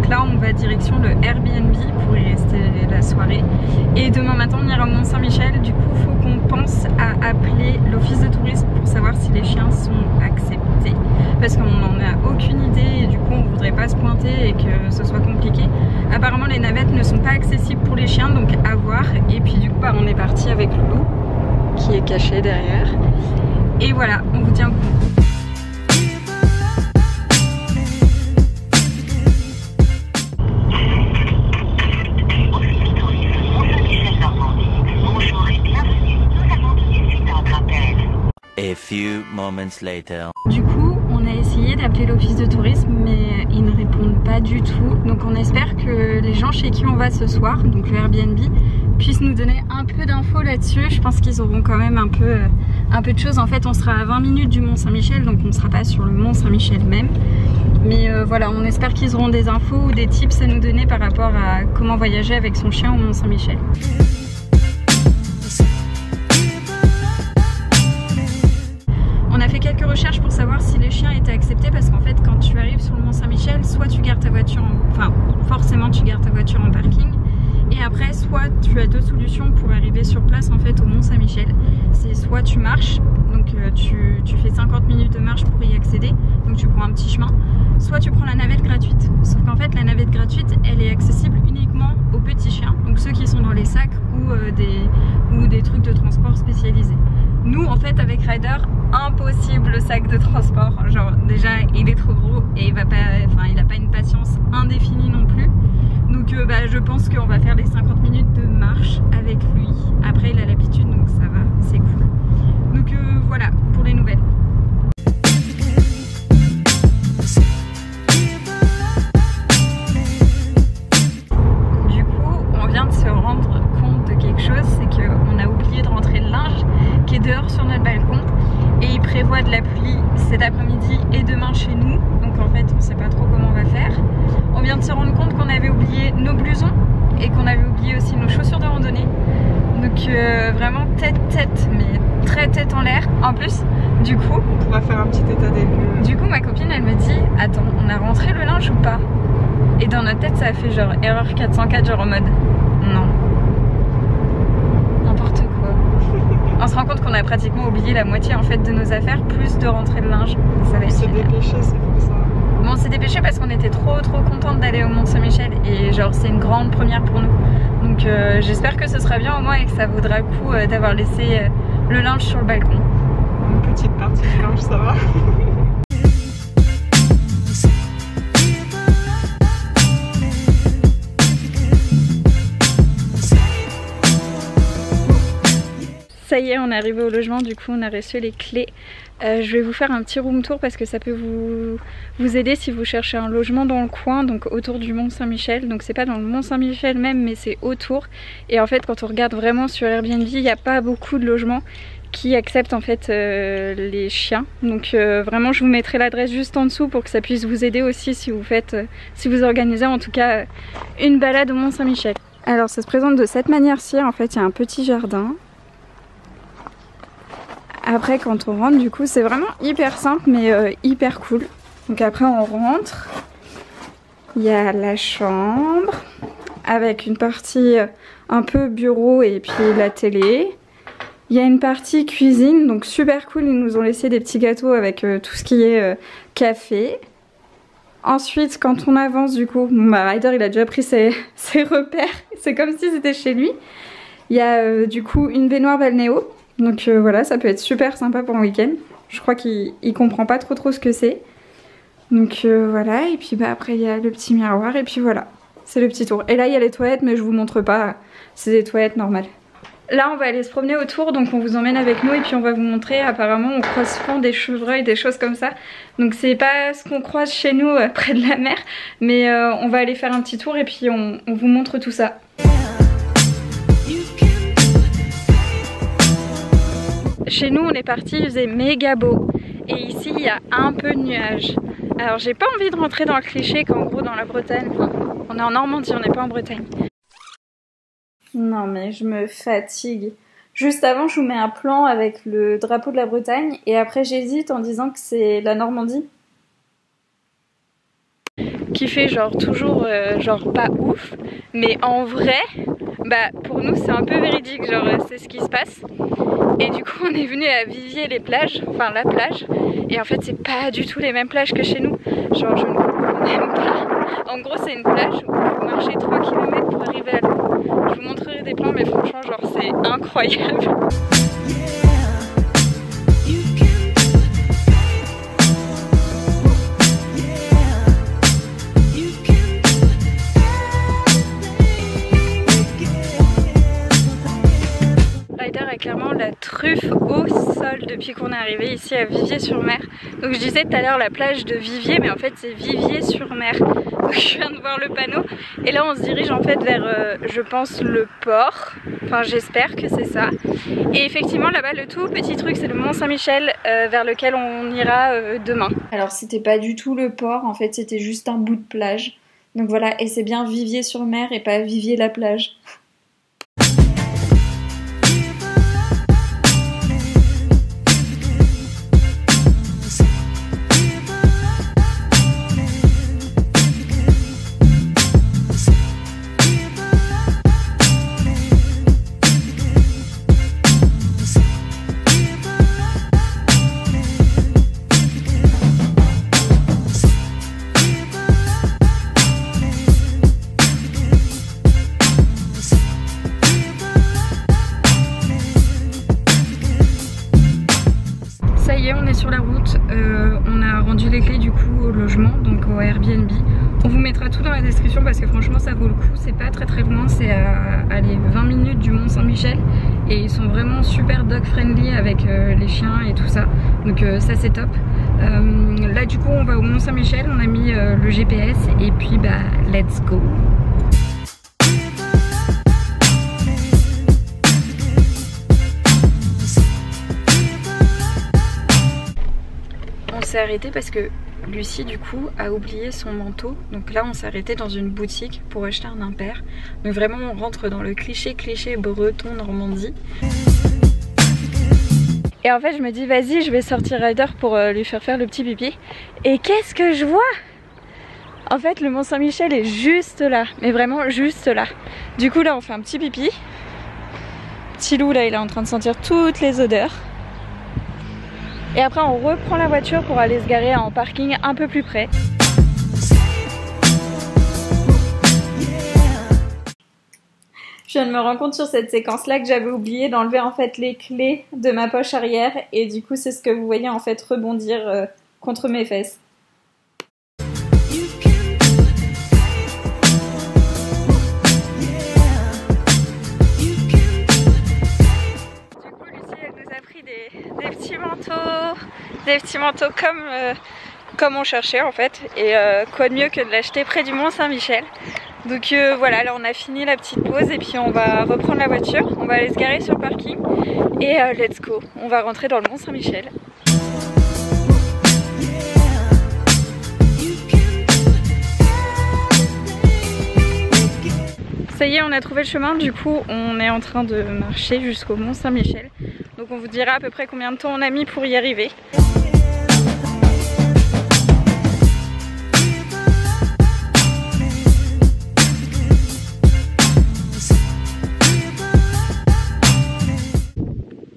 Donc là on va direction le Airbnb pour y rester la soirée. Et demain matin on ira au Mont-Saint-Michel. Du coup il faut qu'on pense à appeler l'office de tourisme pour savoir si les chiens sont acceptés. Parce qu'on n'en a aucune idée et du coup on voudrait pas se pointer et que ce soit compliqué. Apparemment les navettes ne sont pas accessibles pour les chiens, donc à voir. Et puis du coup bah, on est parti avec Loulou qui est caché derrière. Et voilà, on vous tient au courant. A few moments later. Du coup, on a essayé d'appeler l'office de tourisme, mais ils ne répondent pas du tout. Donc on espère que les gens chez qui on va ce soir, donc le Airbnb, puissent nous donner un peu d'infos là-dessus. Je pense qu'ils auront quand même un peu de choses. En fait, on sera à 20 minutes du Mont-Saint-Michel, donc on ne sera pas sur le Mont-Saint-Michel même. Mais voilà, on espère qu'ils auront des infos ou des tips à nous donner par rapport à comment voyager avec son chien au Mont-Saint-Michel. On a fait quelques recherches pour savoir si les chiens étaient acceptés parce qu'en fait quand tu arrives sur le Mont-Saint-Michel, soit tu gardes ta voiture, enfin forcément tu gardes ta voiture en parking, et après soit tu as deux solutions pour arriver sur place en fait au Mont-Saint-Michel. C'est soit tu marches, donc tu fais 50 minutes de marche pour y accéder, donc tu prends un petit chemin, soit tu prends la navette gratuite. Sauf qu'en fait la navette gratuite elle est accessible uniquement aux petits chiens, donc ceux qui sont dans les sacs ou des trucs de transport spécialisés. Nous en fait avec Ryder, impossible le sac de transport, genre déjà il est trop gros et il n'a pas une patience indéfinie non plus. Donc bah, je pense qu'on va faire les 50 minutes de marche avec lui. Après il a l'habitude donc ça va, c'est cool. Donc voilà pour les nouvelles. Du coup on vient de se rendre compte de quelque chose, c'est qu'on a oublié de rentrer le linge qui est dehors sur notre balcon. Et il prévoit de la pluie cet après-midi et demain chez nous. Donc en fait on sait pas trop comment on va faire. On vient de se rendre compte qu'on avait oublié nos blousons et qu'on avait oublié aussi nos chaussures de randonnée. Donc vraiment tête, mais très tête en l'air. En plus, du coup, on pourra faire un petit état des lieux. Du coup ma copine elle me dit attends, on a rentré le linge ou pas? Et dans notre tête ça a fait genre erreur 404, genre en mode non. N'importe quoi. On se rend compte qu'on a pratiquement oublié la moitié en fait de nos affaires, plus de rentrer le linge. Ça va être génial. On s'est dépêché, c'est pour ça. Bon, on s'est dépêché parce qu'on était trop contente d'aller au Mont-Saint-Michel et genre c'est une grande première pour nous. Donc j'espère que ce sera bien au moins et que ça vaudra le coup d'avoir laissé le linge sur le balcon. Une petite partie du linge, ça va. Ça y est, on est arrivé au logement, du coup on a reçu les clés. Je vais vous faire un petit room tour parce que ça peut vous aider si vous cherchez un logement dans le coin, donc autour du Mont-Saint-Michel. Donc c'est pas dans le Mont-Saint-Michel même, mais c'est autour. Et en fait quand on regarde vraiment sur Airbnb, il n'y a pas beaucoup de logements qui acceptent en fait les chiens. Donc vraiment je vous mettrai l'adresse juste en dessous pour que ça puisse vous aider aussi si vous organisez en tout cas une balade au Mont-Saint-Michel. Alors ça se présente de cette manière-ci, en fait il y a un petit jardin. Après quand on rentre du coup c'est vraiment hyper simple mais hyper cool. Donc après on rentre, il y a la chambre avec une partie un peu bureau et puis la télé. Il y a une partie cuisine, donc super cool, ils nous ont laissé des petits gâteaux avec tout ce qui est café. Ensuite quand on avance du coup, Ryder il a déjà pris ses repères, c'est comme si c'était chez lui. Il y a du coup une baignoire balnéo. Donc voilà, ça peut être super sympa pour un week-end. Je crois qu'il comprend pas trop ce que c'est. Donc voilà, et puis bah, après il y a le petit miroir et puis voilà, c'est le petit tour. Et là il y a les toilettes mais je vous montre pas, c'est des toilettes normales. Là on va aller se promener autour, donc on vous emmène avec nous et puis on va vous montrer. Apparemment on croise souvent des chevreuils, des choses comme ça. Donc c'est pas ce qu'on croise chez nous près de la mer. Mais on va aller faire un petit tour et puis on vous montre tout ça. Chez nous on est parti, il faisait méga beau et ici il y a un peu de nuages. Alors j'ai pas envie de rentrer dans le cliché qu'en gros dans la Bretagne, on est en Normandie, on n'est pas en Bretagne. Non mais je me fatigue. Juste avant je vous mets un plan avec le drapeau de la Bretagne et après j'hésite en disant que c'est la Normandie. qui fait genre toujours genre pas ouf, mais en vrai bah pour nous c'est un peu véridique, genre c'est ce qui se passe. Et du coup on est venu à Viviers les plages, enfin la plage, et en fait c'est pas du tout les mêmes plages que chez nous, genre je ne comprends même pas. En gros c'est une plage où il faut marcher 3 km pour arriver à l'eau. Je vous montrerai des plans mais franchement genre c'est incroyable. Clairement la truffe au sol depuis qu'on est arrivé ici à Viviers-sur-Mer. Donc je disais tout à l'heure la plage de Viviers, mais en fait c'est Viviers-sur-Mer. Donc je viens de voir le panneau et là on se dirige en fait vers je pense le port, enfin j'espère que c'est ça. Et effectivement là-bas le tout petit truc c'est le Mont Saint-Michel vers lequel on ira demain. Alors c'était pas du tout le port, en fait c'était juste un bout de plage. Donc voilà, et c'est bien Viviers-sur-Mer et pas Viviers-la-plage. On est sur la route, on a rendu les clés du coup au logement, donc au Airbnb. On vous mettra tout dans la description parce que franchement ça vaut le coup, c'est pas très loin, c'est à allez, 20 minutes du Mont Saint-Michel et ils sont vraiment super dog friendly avec les chiens et tout ça, donc ça c'est top. Là du coup on va au Mont Saint-Michel, on a mis le GPS et puis bah let's go. On s'est arrêté parce que Lucie du coup a oublié son manteau, donc là on s'est arrêté dans une boutique pour acheter un impair. Donc vraiment on rentre dans le cliché breton Normandie. Et en fait je me dis vas-y je vais sortir Ryder pour lui faire le petit pipi. Et qu'est-ce que je vois? En fait le Mont Saint-Michel est juste là, mais vraiment juste là. Du coup là on fait un petit pipi. Petit loup là il est en train de sentir toutes les odeurs. Et après on reprend la voiture pour aller se garer en parking un peu plus près. Je viens de me rendre compte sur cette séquence là que j'avais oublié d'enlever en fait les clés de ma poche arrière. Et du coup c'est ce que vous voyez en fait rebondir contre mes fesses. Des petits manteaux comme on cherchait en fait, et quoi de mieux que de l'acheter près du Mont Saint-Michel. Donc voilà, là on a fini la petite pause et puis on va reprendre la voiture, on va aller se garer sur le parking et let's go, on va rentrer dans le Mont Saint-Michel. Ça y est, on a trouvé le chemin, du coup on est en train de marcher jusqu'au Mont Saint-Michel. Donc on vous dira à peu près combien de temps on a mis pour y arriver.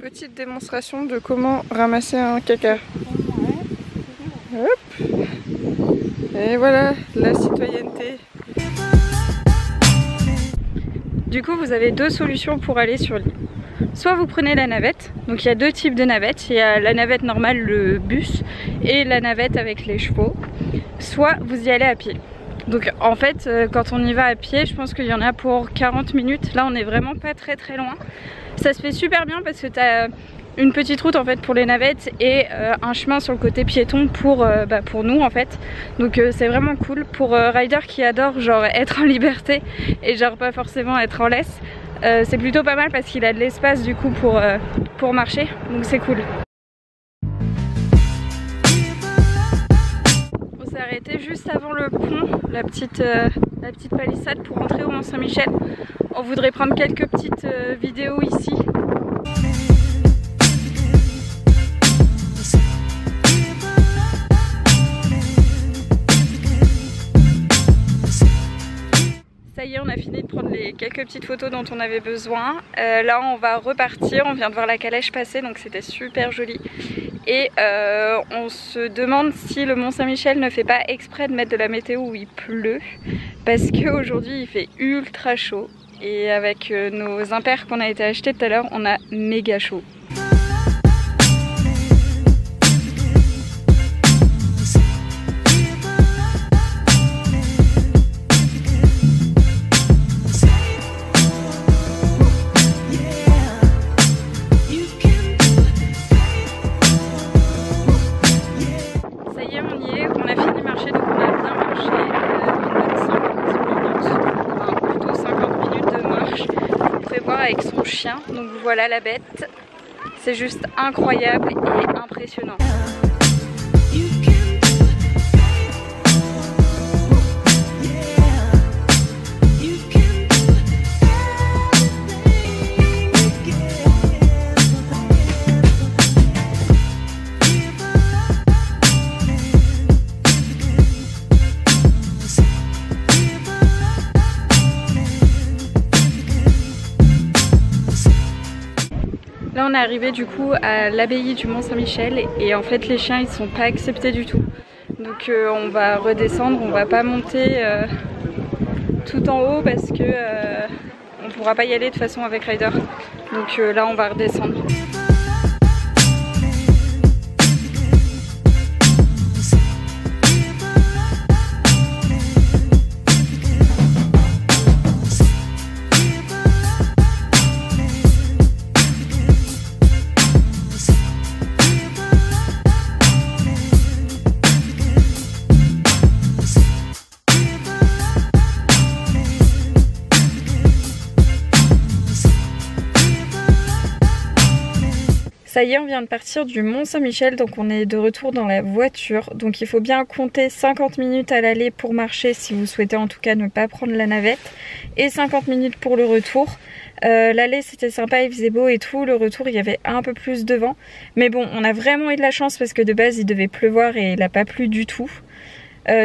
Petite démonstration de comment ramasser un caca. Hop. Et voilà, la citoyenneté. Du coup vous avez deux solutions pour aller sur l'île. Soit vous prenez la navette, donc il y a deux types de navettes, il y a la navette normale, le bus, et la navette avec les chevaux, soit vous y allez à pied. Donc en fait quand on y va à pied, je pense qu'il y en a pour 40 minutes, là on est vraiment pas très loin. Ça se fait super bien parce que tu as une petite route en fait pour les navettes et un chemin sur le côté piéton pour nous en fait. Donc c'est vraiment cool pour Ryder qui adore genre être en liberté et genre pas forcément être en laisse. C'est plutôt pas mal parce qu'il a de l'espace du coup pour marcher, donc c'est cool. On s'est arrêté juste avant le pont, la petite palissade pour rentrer au Mont Saint-Michel. On voudrait prendre quelques petites vidéos ici. les quelques petites photos dont on avait besoin. Là on va repartir, on vient de voir la calèche passer donc c'était super joli. Et on se demande si le Mont Saint-Michel ne fait pas exprès de mettre de la météo où il pleut. Parce qu'aujourd'hui il fait ultra chaud. Et avec nos impairs qu'on a été achetés tout à l'heure, on a méga chaud. Avec son chien, donc voilà la bête, c'est juste incroyable et impressionnant. Là on est arrivé du coup à l'abbaye du Mont Saint-Michel et en fait les chiens ils sont pas acceptés du tout. Donc on va redescendre, on va pas monter tout en haut parce que on pourra pas y aller de toute façon avec Ryder. Donc là on va redescendre. Ça y est, on vient de partir du Mont Saint-Michel, donc on est de retour dans la voiture. Donc il faut bien compter 50 minutes à l'aller pour marcher si vous souhaitez en tout cas ne pas prendre la navette. Et 50 minutes pour le retour. L'aller c'était sympa, il faisait beau et tout. Le retour il y avait un peu plus de vent. Mais bon, on a vraiment eu de la chance parce que de base il devait pleuvoir et il n'a pas plu du tout.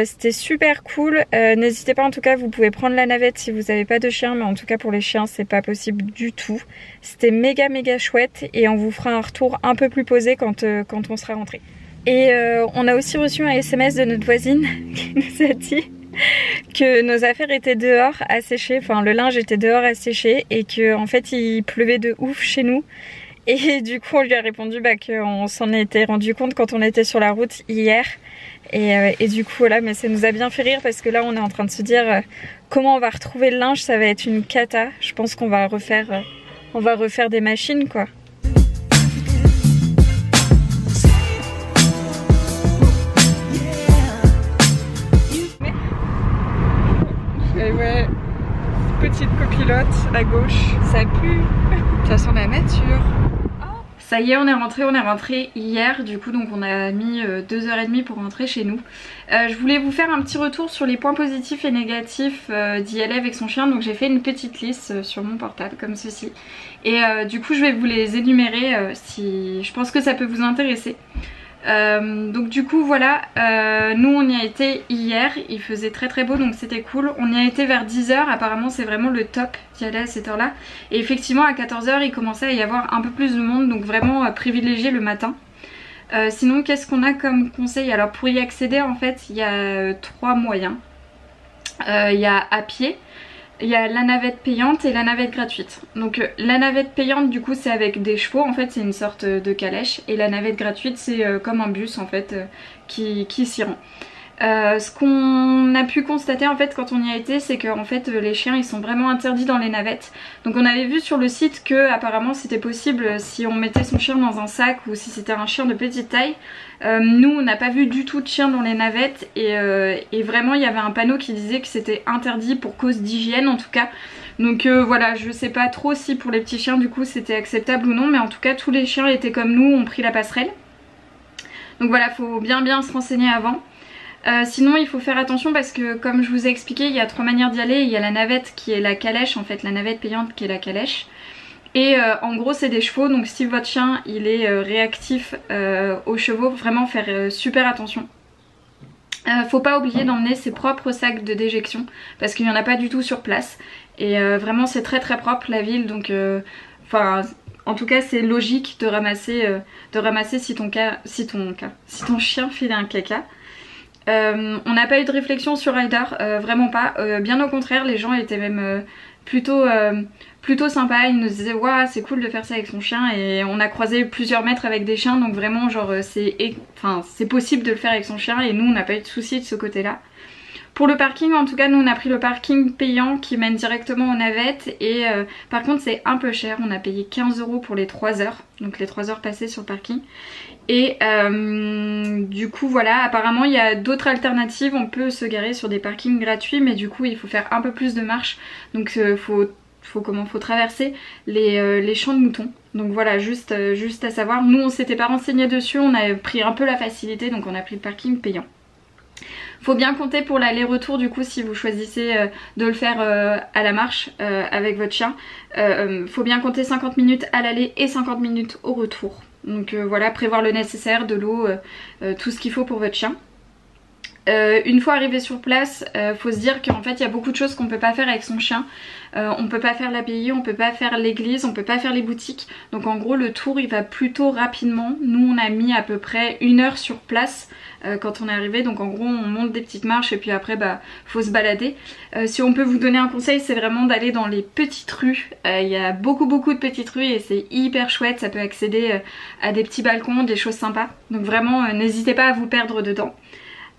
C'était super cool, n'hésitez pas en tout cas, vous pouvez prendre la navette si vous n'avez pas de chien, mais en tout cas pour les chiens c'est pas possible du tout. C'était méga chouette et on vous fera un retour un peu plus posé quand on sera rentré. Et on a aussi reçu un SMS de notre voisine qui nous a dit que nos affaires étaient dehors à sécher, enfin le linge était dehors à sécher et que en fait il pleuvait de ouf chez nous. Et du coup on lui a répondu qu'on s'en était rendu compte quand on était sur la route hier. Et du coup voilà, mais ça nous a bien fait rire parce que là on est en train de se dire comment on va retrouver le linge, ça va être une cata. Je pense qu'on va refaire des machines quoi. Et ouais, petite copilote à gauche. Ça pue. Ça sent la nature. Ça y est, on est rentré hier du coup, donc on a mis 2h30 pour rentrer chez nous. Je voulais vous faire un petit retour sur les points positifs et négatifs d'y aller avec son chien, donc j'ai fait une petite liste sur mon portable comme ceci. Et du coup je vais vous les énumérer si je pense que ça peut vous intéresser. Donc du coup voilà, nous on y a été hier, il faisait très beau donc c'était cool. On y a été vers 10h, apparemment c'est vraiment le top d'y aller à cette heure là. Et effectivement à 14h il commençait à y avoir un peu plus de monde, donc vraiment privilégier le matin. Sinon qu'est-ce qu'on a comme conseil? Alors pour y accéder en fait il y a 3 moyens. Il y a à pied, il y a la navette payante et la navette gratuite. Donc la navette payante du coup c'est avec des chevaux, en fait c'est une sorte de calèche. Et la navette gratuite c'est comme un bus en fait qui s'y rend. Ce qu'on a pu constater en fait quand on y a été, c'est que en fait les chiens ils sont vraiment interdits dans les navettes. Donc on avait vu sur le site que apparemment c'était possible si on mettait son chien dans un sac ou si c'était un chien de petite taille. Nous on n'a pas vu du tout de chien dans les navettes et vraiment il y avait un panneau qui disait que c'était interdit pour cause d'hygiène en tout cas. Donc voilà, je sais pas trop si pour les petits chiens du coup c'était acceptable ou non, mais en tout cas tous les chiens étaient comme nous, ont pris la passerelle. Donc voilà, faut bien se renseigner avant. Sinon il faut faire attention parce que comme je vous ai expliqué, il y a 3 manières d'y aller. Il y a la navette qui est la calèche en fait, la navette payante qui est la calèche. Et en gros c'est des chevaux, donc si votre chien il est réactif aux chevaux, vraiment faire super attention. Faut pas oublier d'emmener ses propres sacs de déjection parce qu'il n'y en a pas du tout sur place. et vraiment c'est très propre la ville, donc enfin en tout cas c'est logique de ramasser si ton chien fait un caca. On n'a pas eu de réflexion sur Ryder, vraiment pas, bien au contraire, les gens étaient même plutôt sympas, ils nous disaient waouh c'est cool de faire ça avec son chien, et on a croisé plusieurs maîtres avec des chiens, donc vraiment genre c'est possible de le faire avec son chien, et nous on n'a pas eu de soucis de ce côté là. Pour le parking, en tout cas, nous on a pris le parking payant qui mène directement aux navettes, et par contre c'est un peu cher, on a payé 15 € pour les 3 heures, donc les 3 heures passées sur le parking. Et du coup voilà, apparemment il y a d'autres alternatives, on peut se garer sur des parkings gratuits, mais du coup il faut faire un peu plus de marche, donc faut traverser les champs de moutons. Donc voilà, juste à savoir, nous on s'était pas renseigné dessus, on a pris un peu la facilité, donc on a pris le parking payant. Faut bien compter pour l'aller-retour du coup si vous choisissez de le faire à la marche avec votre chien. Faut bien compter 50 minutes à l'aller et 50 minutes au retour. Donc voilà, prévoir le nécessaire, de l'eau, tout ce qu'il faut pour votre chien. Une fois arrivé sur place, faut se dire qu'en fait il y a beaucoup de choses qu'on peut pas faire avec son chien. On peut pas faire l'abbaye, on peut pas faire l'église, on peut pas faire les boutiques. Donc en gros le tour il va plutôt rapidement. Nous on a mis à peu près 1 heure sur place quand on est arrivé. Donc en gros on monte des petites marches et puis après bah faut se balader. Si on peut vous donner un conseil, c'est vraiment d'aller dans les petites rues. Il y a beaucoup de petites rues et c'est hyper chouette. Ça peut accéder à des petits balcons, des choses sympas. Donc vraiment n'hésitez pas à vous perdre dedans.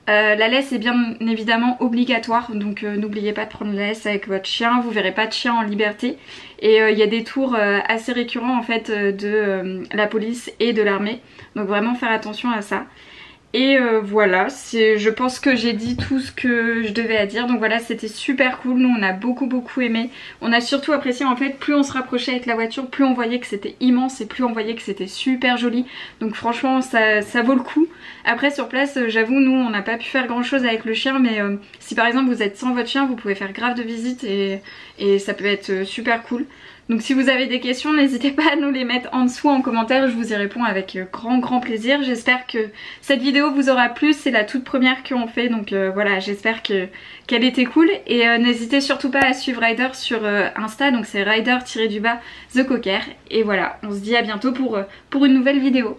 La laisse est bien évidemment obligatoire, donc n'oubliez pas de prendre la laisse avec votre chien, vous verrez pas de chien en liberté. Et il y a des tours assez récurrents en fait de la police et de l'armée, donc vraiment faire attention à ça. Et voilà, je pense que j'ai dit tout ce que je devais à dire. Donc voilà, c'était super cool, nous on a beaucoup aimé. On a surtout apprécié en fait, plus on se rapprochait avec la voiture, plus on voyait que c'était immense et plus on voyait que c'était super joli. Donc franchement ça vaut le coup. Après sur place, j'avoue, nous on n'a pas pu faire grand chose avec le chien, mais si par exemple vous êtes sans votre chien, vous pouvez faire grave de visites et ça peut être super cool. Donc si vous avez des questions, n'hésitez pas à nous les mettre en dessous en commentaire, je vous y réponds avec grand plaisir. J'espère que cette vidéo vous aura plu, c'est la toute première qu'on fait, donc voilà, j'espère qu'elle était cool. Et n'hésitez surtout pas à suivre Ryder sur Insta, donc c'est Ryder-The Cocker. Et voilà, on se dit à bientôt pour une nouvelle vidéo.